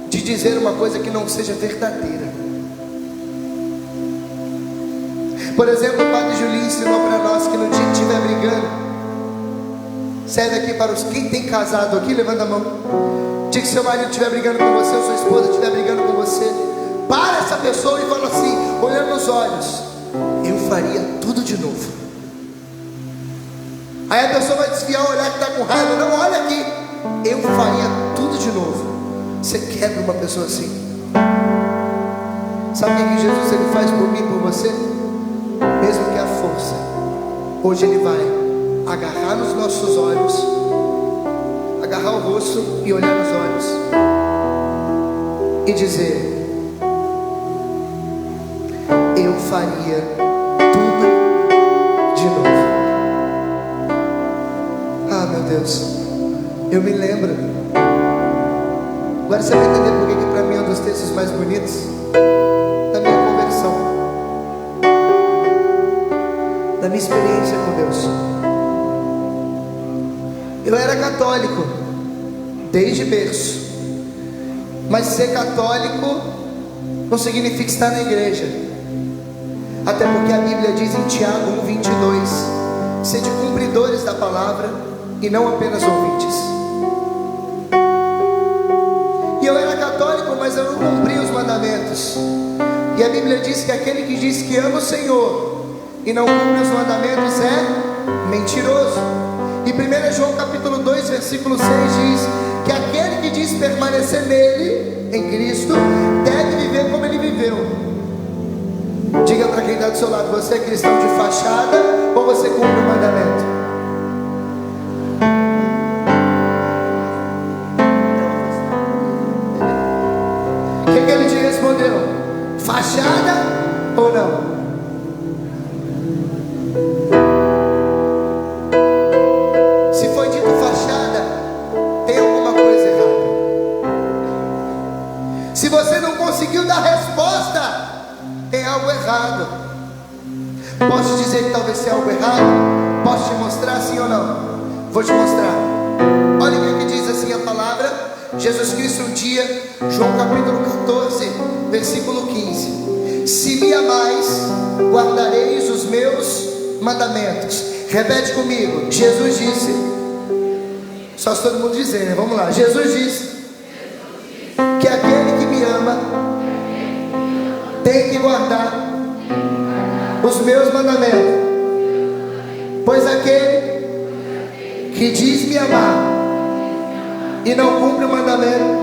de dizer uma coisa que não seja verdadeira. Por exemplo, o Padre Julinho ensinou para nós que no dia que estiver brigando, serve aqui para os... Quem tem casado aqui, levanta a mão. No dia que seu marido estiver brigando com você, ou sua esposa estiver brigando com você, para essa pessoa e fala assim, olhando nos olhos, eu faria tudo de novo. Aí a pessoa vai desviar o olhar que está com raiva. Não, olha aqui, eu faria tudo de novo. Você quebra uma pessoa assim. Sabe o que Jesus ele faz por mim e por você? Mesmo que a força, hoje ele vai agarrar nos nossos olhos, agarrar o rosto e olhar nos olhos e dizer, eu faria tudo de novo. Ah, meu Deus, eu me lembro. Agora você vai entender por que para mim é um dos textos mais bonitos da minha conversão, da minha experiência com Deus. Eu era católico desde berço, mas ser católico não significa estar na igreja. Até porque a Bíblia diz em Tiago 1:22, sede cumpridores da palavra e não apenas ouvintes. E eu era católico, mas eu não cumpria os mandamentos. E a Bíblia diz que aquele que diz que ama o Senhor e não cumpre os mandamentos é mentiroso. E 1 João capítulo 2 versículo 6 diz que aquele que diz permanecer nele, em Cristo, deve viver como ele viveu. Diga para quem está do seu lado, você é cristão de fachada ou você cumpre o mandamento? O que ele te respondeu? Fachada ou não? Se foi dito fachada, tem alguma algo errado? Posso te mostrar, sim ou não? Vou te mostrar. Olha o que diz assim a palavra. Jesus Cristo um dia, João capítulo 14, versículo 15: se me amais, guardareis os meus mandamentos. Repete comigo. Jesus disse, só se todo mundo dizer, né? Vamos lá. Jesus disse que aquele que me ama tem que guardar os meus mandamentos. Pois aquele que diz me amar e não cumpre o mandamento,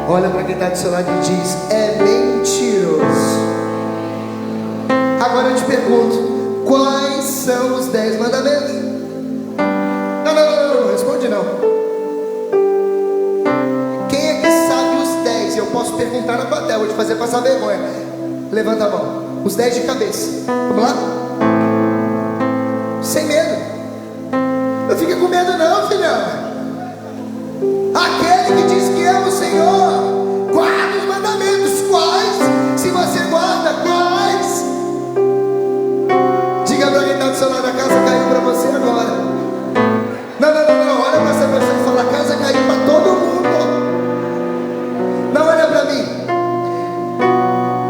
olha para quem está do seu lado e diz: é mentiroso. Agora eu te pergunto: quais são os 10 mandamentos? Não, responde não. Quem é que sabe os 10? Eu posso perguntar na plateia, vou te fazer passar vergonha. Levanta a mão. Os 10 de cabeça. Vamos lá? Sem medo. Não fica com medo não, filhão. Aquele que diz que ama o Senhor, guarda os mandamentos. Quais? Se você guarda, quais? Diga para quem está do seu lado: a casa caiu para você agora. Não, olha para essa pessoa e fala: a casa caiu para todo mundo. Não, olha para mim.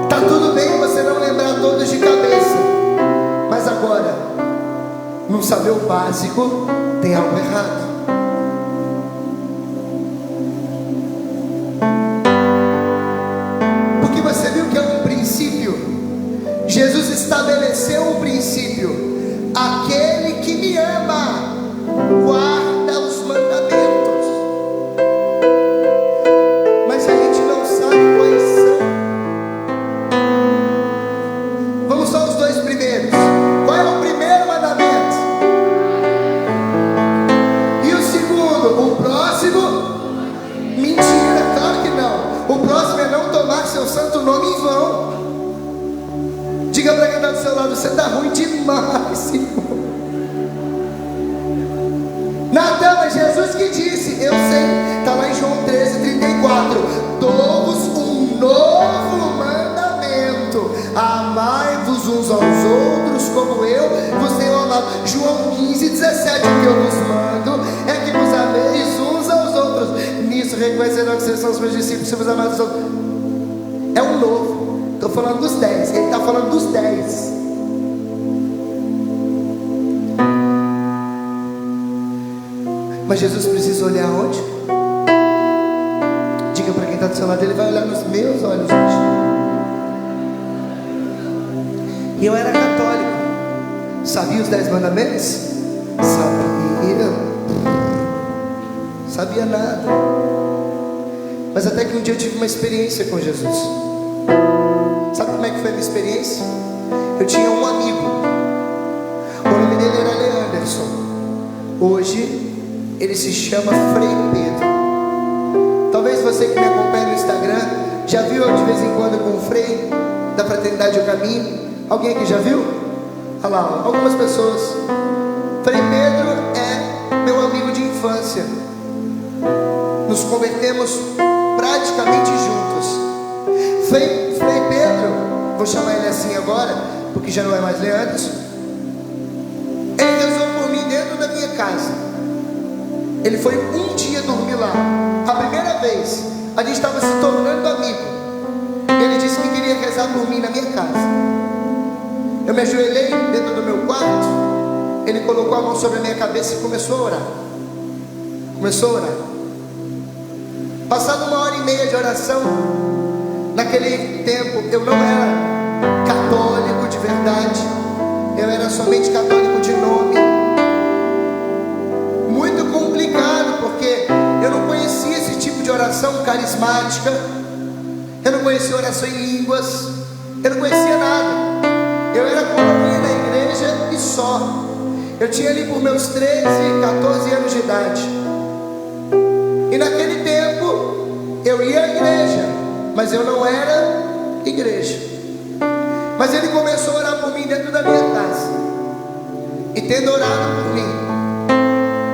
Tá tudo bem você não lembrar todos de cabeça, mas agora, não saber o básico, tem algo errado. Porque você viu que é um princípio. Jesus estabeleceu um princípio: aquele que me ama guarda os mandamentos. Mas a gente não sabe quais são. Vamos só os 2 primeiros. Qual é o primeiro mandamento? E o segundo? O próximo? Mentira, claro que não. O próximo é não tomar seu santo nome em vão. Diga para quem está do seu lado: você está ruim demais, Senhor. Nada, mas Jesus que disse, eu sei, está lá em João 13:34: dou-vos um novo mandamento, amai-vos uns aos outros como eu vos tenho amado. João 15:17: o que eu vos mando é que vos ameis uns aos outros, nisso reconhecerão que vocês são os meus discípulos, se vos amarem os outros. É um novo, estou falando dos 10, ele está falando dos 10. Mas Jesus precisa olhar onde? Diga para quem está do seu lado: ele vai olhar nos meus olhos hoje. E eu era católico. Sabia os 10 mandamentos? Sabia nada. Mas até que um dia eu tive uma experiência com Jesus. Sabe como é que foi a minha experiência? Eu tinha um amigo. O nome dele era Leanderson. Hoje ele se chama Frei Pedro. Talvez você que me acompanha no Instagram já viu eu de vez em quando com o Frei da Fraternidade do Caminho. Alguém aqui já viu? Olha lá, algumas pessoas. Frei Pedro é meu amigo de infância. Nos convertemos praticamente juntos. Frei Pedro, vou chamar ele assim agora, porque já não é mais Leandro. Ele rezou por mim dentro da minha casa. Ele foi um dia dormir lá. A primeira vez, a gente estava se tornando amigo. Ele disse que queria rezar por mim na minha casa. Eu me ajoelhei dentro do meu quarto. Ele colocou a mão sobre a minha cabeça e começou a orar. Passado 1h30 de oração, naquele tempo eu não era católico de verdade. Eu era somente católico de nome. Muito complicado, porque eu não conhecia esse tipo de oração carismática. Eu não conhecia oração em línguas. Eu não conhecia nada. Eu era como eu ia na igreja e só. Eu tinha ali por meus 13, 14 anos de idade. E naquele tempo eu ia à igreja, mas eu não era igreja. Mas ele começou a orar por mim dentro da minha casa. E tendo orado por mim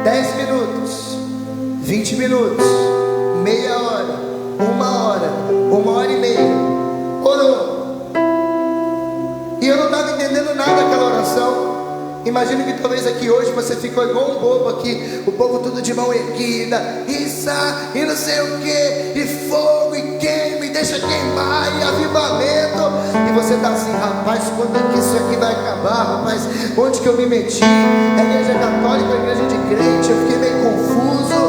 10 minutos, 20 minutos, meia hora, 1h30, orou. E eu não estava entendendo nada daquela oração. Imagino que talvez aqui hoje você ficou igual um bobo aqui, o povo tudo de mão erguida, isso, e não sei o que, e fogo, e queima, e deixa queimar, e avivamento, e você está assim, rapaz, quando é que isso aqui vai acabar, rapaz, onde que eu me meti? A igreja católica, a igreja de crente, eu fiquei meio confuso.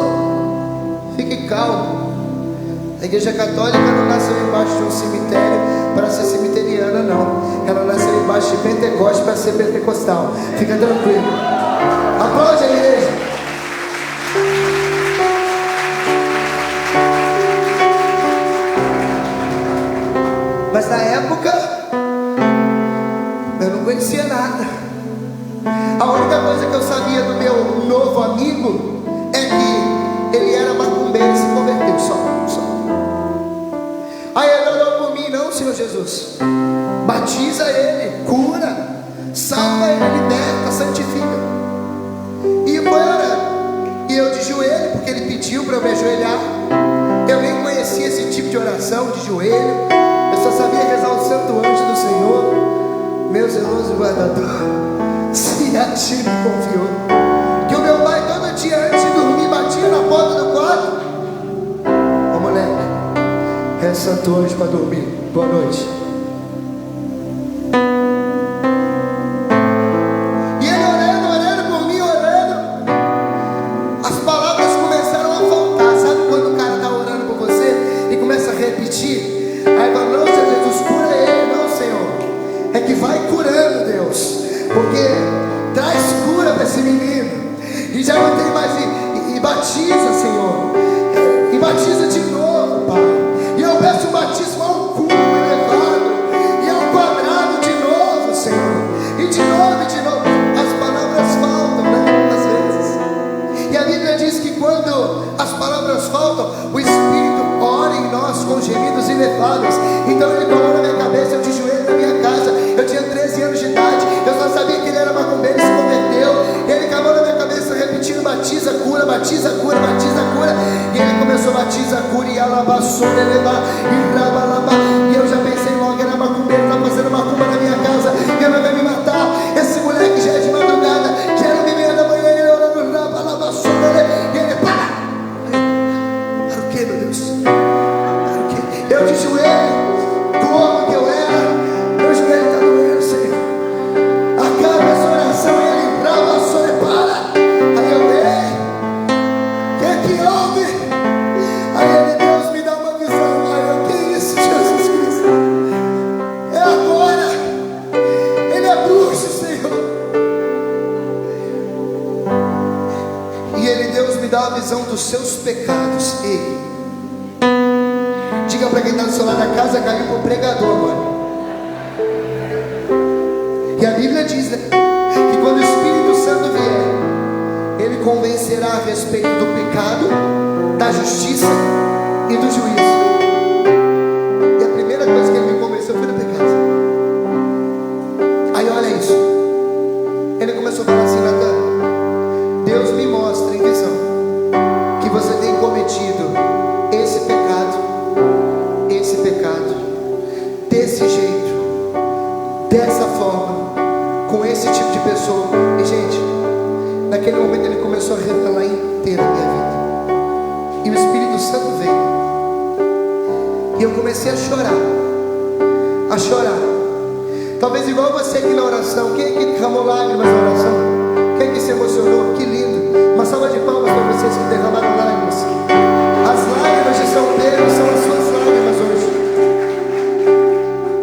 Fique calmo, a igreja católica não nasceu embaixo de um cemitério para ser cemiteriana, não. Ela nasceu embaixo de Pentecoste para ser pentecostal. Fica tranquilo. Aplaude a igreja. Mas na época eu não conhecia nada. A única coisa que eu sabia do meu novo amigo é que ele era macumbeiro e se converteu. Só. Aí ele orou por mim, não, Senhor Jesus. Batiza ele, cura, salva ele, liberta, santifica. E foi orando. E eu de joelho, porque ele pediu para eu me ajoelhar. Eu nem conhecia esse tipo de oração de joelho. Eu só sabia rezar o santo anjo do Senhor, meu zeloso guardador, se a ti me confiou. Que o meu pai todo dia antes de dormir batia na porta do quarto. Ô moleque, é santo anjo para dormir. Boa noite. E ele orando por mim, orando. As palavras começaram a faltar. Sabe quando o cara está orando por você e começa a repetir? Aí fala, não, Senhor Jesus, cura ele. Não, Senhor, é que vai curando, Deus, porque traz cura para esse menino. E já não tem mais. E batiza, Senhor. E batiza de novo, Pai. E eu peço o batismo ao cubo elevado e ao quadrado de novo, Senhor. E de novo, as palavras faltam, né? Às vezes. E a Bíblia diz que quando as palavras faltam, o Espírito ora em nós com gemidos inefáveis. Então ele tomou na minha cabeça, eu de joelho na minha casa. Eu tinha 13 anos de idade, eu só sabia que ele era macumbeiro e se converteu. E ele acabou na minha cabeça repetindo: batiza, cura, batiza, cura, batiza, cura. E ele começou: batiza, cura, e alabaçou, elevar, e rabalabá. E eu já pensei logo, era macumbeiro, tá fazendo macumba na minha casa, minha mãe vai me matar. Esse moleque já é de madrugada, já era 1h30 da manhã, ele orando, rabalabaçou, e ele pá. Para o que, meu Deus? Para o que? Eu de joelho, como que eu era, meu joelho está doendo, Senhor. Acaba essa oração e ele rabalabaçou, e para. Aí eu, ei, o que houve? Aí ele, Deus, me dá uma visão. Aí eu, que isso, Jesus Cristo? É agora. Ele é bruxo, Senhor. E ele, Deus, me dá a visão dos seus pecados. Ei, diga para quem está do seu lado: a casa caiu para o pregador, mano. E a Bíblia diz, né, que quando o Espírito Santo vier, ele convencerá a respeito do pecado, da justiça e do juízo. E a primeira coisa que ele me convenceu foi do pecado. Aí olha isso. Ele começou a falar assim: Natan, Deus me mostra em visão que você tem cometido esse pecado, desse jeito, dessa forma, com esse tipo de pessoa. E gente, naquele momento ele começou a revelar inteira a minha vida. E o Espírito Santo veio. E eu comecei a chorar. Talvez igual você aqui na oração. Quem aqui derramou lágrimas na oração? Quem aqui se emocionou? Que lindo. Uma salva de palmas para vocês que derramaram lágrimas. As lágrimas de São Pedro são as suas lágrimas hoje.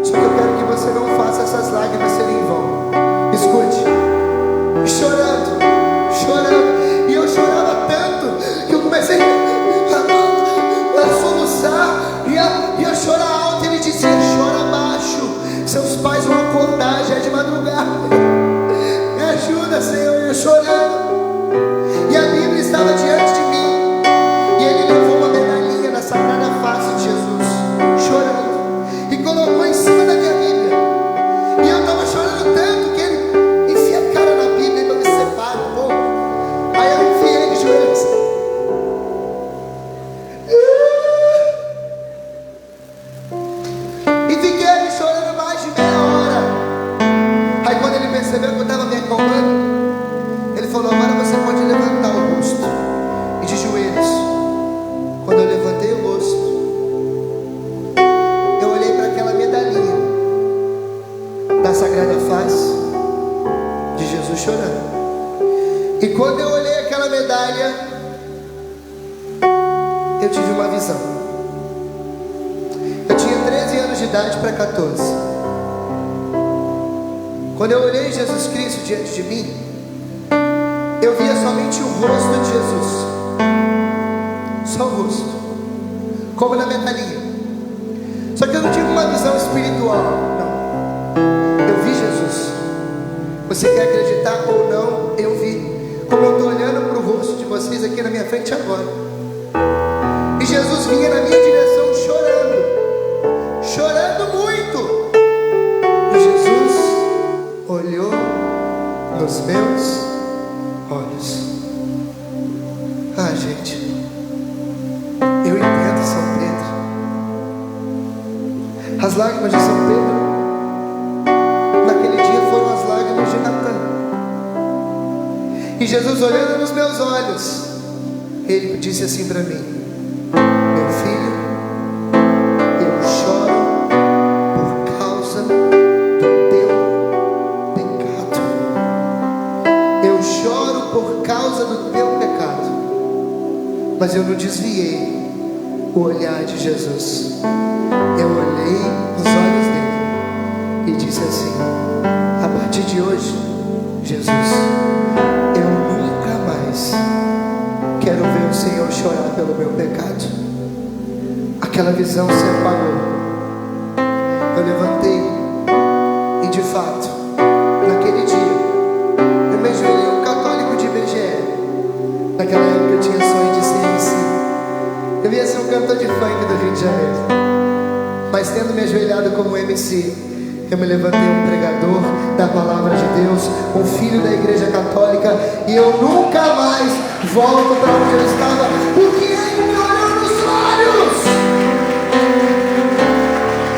Só que eu quero que você não faça essas lágrimas serem em vão. Escute. Chorando. E eu chorava tanto que eu comecei a soluçar. E eu chorar alto. Ele dizia: chora baixo, seus pais vão acordar, já é de madrugada. Me ajuda, Senhor. E eu chorando. aquela medalha, eu tive uma visão. Eu tinha 13 anos de idade para 14. Quando eu olhei Jesus Cristo diante de mim, eu via somente o rosto de Jesus. Só o rosto, como na medalhinha. Só que eu não tive uma visão espiritual, não. Eu vi Jesus. Você quer acreditar ou não, eu vi. Como eu estou olhando para o rosto de vocês aqui na minha frente agora. E Jesus vinha na minha direção chorando. Chorando muito. E Jesus olhou nos meus olhos. Ah, gente, eu entendo São Pedro. As lágrimas de São Pedro naquele dia foram as lágrimas de Natan. E Jesus olhando nos meus olhos, Ele disse assim para mim: meu filho, eu choro por causa do teu pecado. Eu choro por causa do teu pecado. Mas eu não desviei o olhar de Jesus. Eu olhei nos olhos dele e disse assim: a partir de hoje, Jesus, eu nunca mais quero ver o Senhor chorar pelo meu pecado. Aquela visão se apagou. Eu levantei e de fato, naquele dia, eu me ajoelhei um católico de IBGE. Naquela época eu tinha sonho de ser MC. Eu ia ser um cantor de funk do Rio de Janeiro. Mas tendo me ajoelhado como MC, eu me levantei um pregador da palavra de Deus, um filho da igreja católica, e eu nunca mais volto para onde eu estava, porque Ele me olhou nos olhos.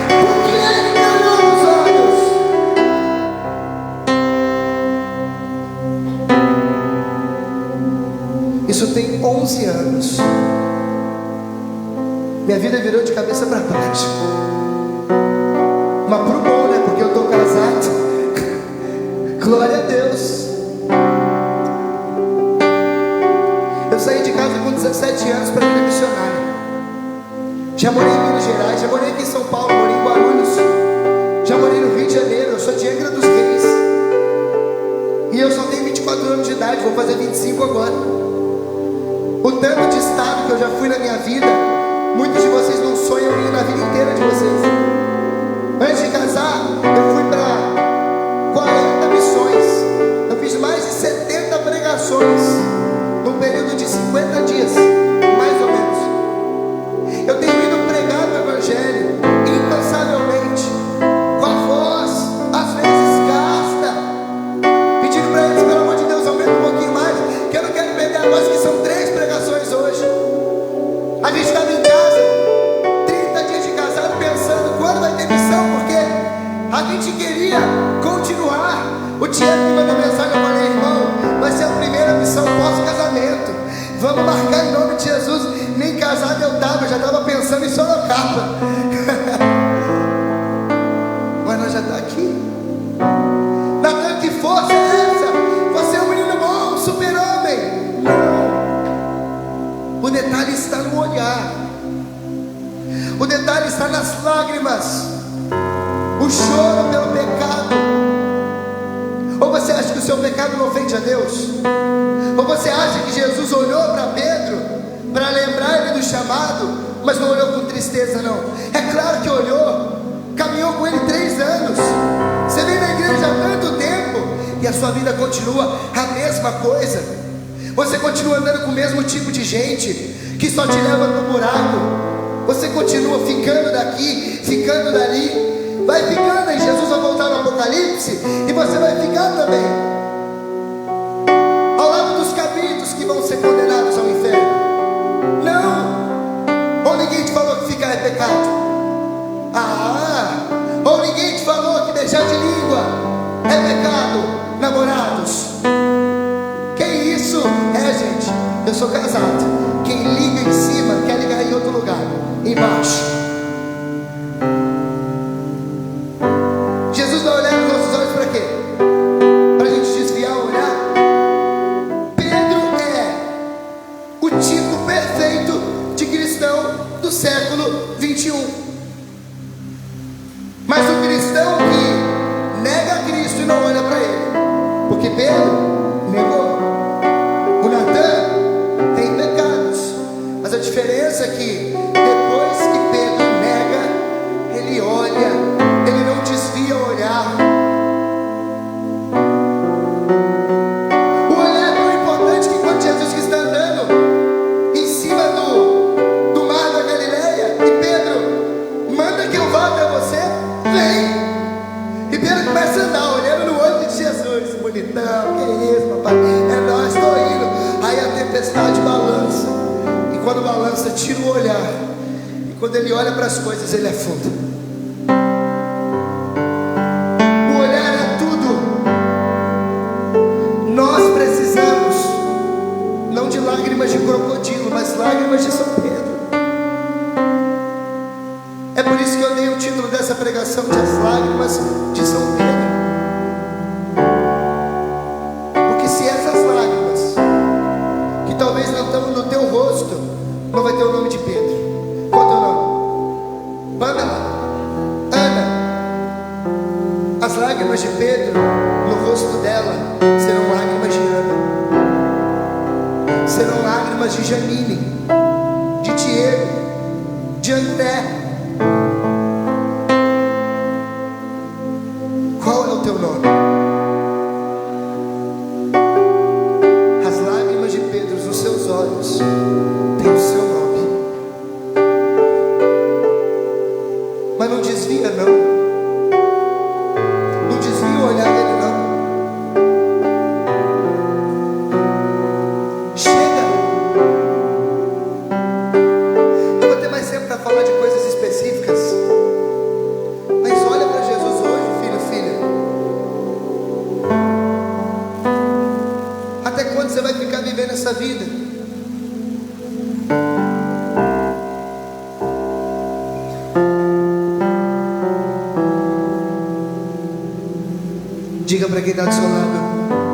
Porque Ele me olhou nos olhos. Isso tem 11 anos. Minha vida virou de cabeça para baixo. Mas pro bom, né? Porque eu estou casado. Glória a Deus. Eu saí de casa com 17 anos para vida missionária. Já morei em Minas Gerais, já morei aqui em São Paulo, morei em Guarulhos, já morei no Rio de Janeiro. Eu sou de Angra dos Reis. E eu só tenho 24 anos de idade, vou fazer 25 agora. O tanto de estado que eu já fui na minha vida, muitos de vocês não sonham em ir na vida inteira de vocês. Antes de casar, eu fui para 40 missões. Eu fiz mais de 70 pregações num período de 50 dias, mais ou menos. Eu tenho ido pregar o Evangelho incansavelmente, com a voz, às vezes gasta, pedindo para eles, pelo amor de Deus, aumenta um pouquinho mais, que eu não quero perder a voz, que são 3 pregações hoje. A gente estava em casa, 30 dias de casado, pensando quando vai ter missão, porque a gente queria continuar. O Tiago me mandou mensagem, eu falei: irmão, vai ser a primeira missão pós-casamento, vamos marcar em nome de Jesus. Nem casado eu estava, já estava pensando em Sorocaba. Mas nós já estamos aqui. Natan, que força é essa? Você é um menino bom, um super-homem. Não. O detalhe está no olhar. O detalhe está nas lágrimas. O choro pelo pecado. Ou você acha que o seu pecado não ofende a Deus? Ou você acha que Jesus olhou para Pedro para lembrar ele do chamado, mas não olhou com tristeza? Não. É claro que olhou. Caminhou com ele 3 anos. Você vem na igreja há tanto tempo e a sua vida continua a mesma coisa. Você continua andando com o mesmo tipo de gente que só te leva para o buraco. Você continua ficando daqui, ficando dali. Vai ficando, e Jesus vai voltar no Apocalipse e você vai ficar também ao lado dos cabritos que vão ser condenados ao inferno. Não. Ou ninguém te falou que ficar é pecado? Ou ninguém te falou que deixar de língua é pecado, namorados? Que isso? Gente, eu sou casado. Quem liga em cima quer ligar em outro lugar, embaixo. Jesus vai olhar nos nossos olhos para quê? Para a gente desviar o olhar. Pedro é 21. Mas o cristão que nega a Cristo e não olha para ele, porque Pedro negou. O Natan tem pecados, mas a diferença é que depois que Pedro nega, ele olha, ele não desvia o olhar. O olhar é tão importante que quando Jesus está andando em cima do mar da Galileia, e Pedro manda que eu vá até você, vem. E Pedro começa a andar, olhando no olho de Jesus. Bonitão, que isso, papai? É nós, estou indo. Aí a tempestade balança. E quando balança, tira o olhar. E quando ele olha para as coisas, ele afunda. O olhar é tudo. Nós precisamos, não de lágrimas de crocodilo, mas lágrimas de São Pedro. É por isso que eu dei o título dessa pregação de As Lágrimas de São Pedro. Porque se essas lágrimas, que talvez não estão no teu rosto, não vai ter o nome de Pedro. Qual é o teu nome? Pamela, Ana. As lágrimas de Pedro no rosto dela serão lágrimas de Ana, serão lágrimas de Janine, de Diego, de André. Qual é o teu nome? As lágrimas de Pedro nos seus olhos têm o seu nome. Mas não desvia não. Não desvia o olhar dele não. Chega. Eu vou ter mais tempo para falar de coisas específicas. Mas olha para Jesus hoje, filho, filha. Até quando você vai ficar vivendo essa vida? Diga para quem está do seu lado: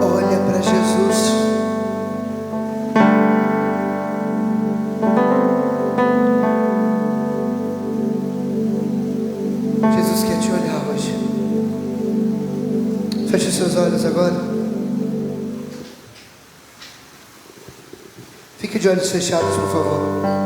olha para Jesus. Jesus quer te olhar hoje. Feche seus olhos agora. Fique de olhos fechados, por favor.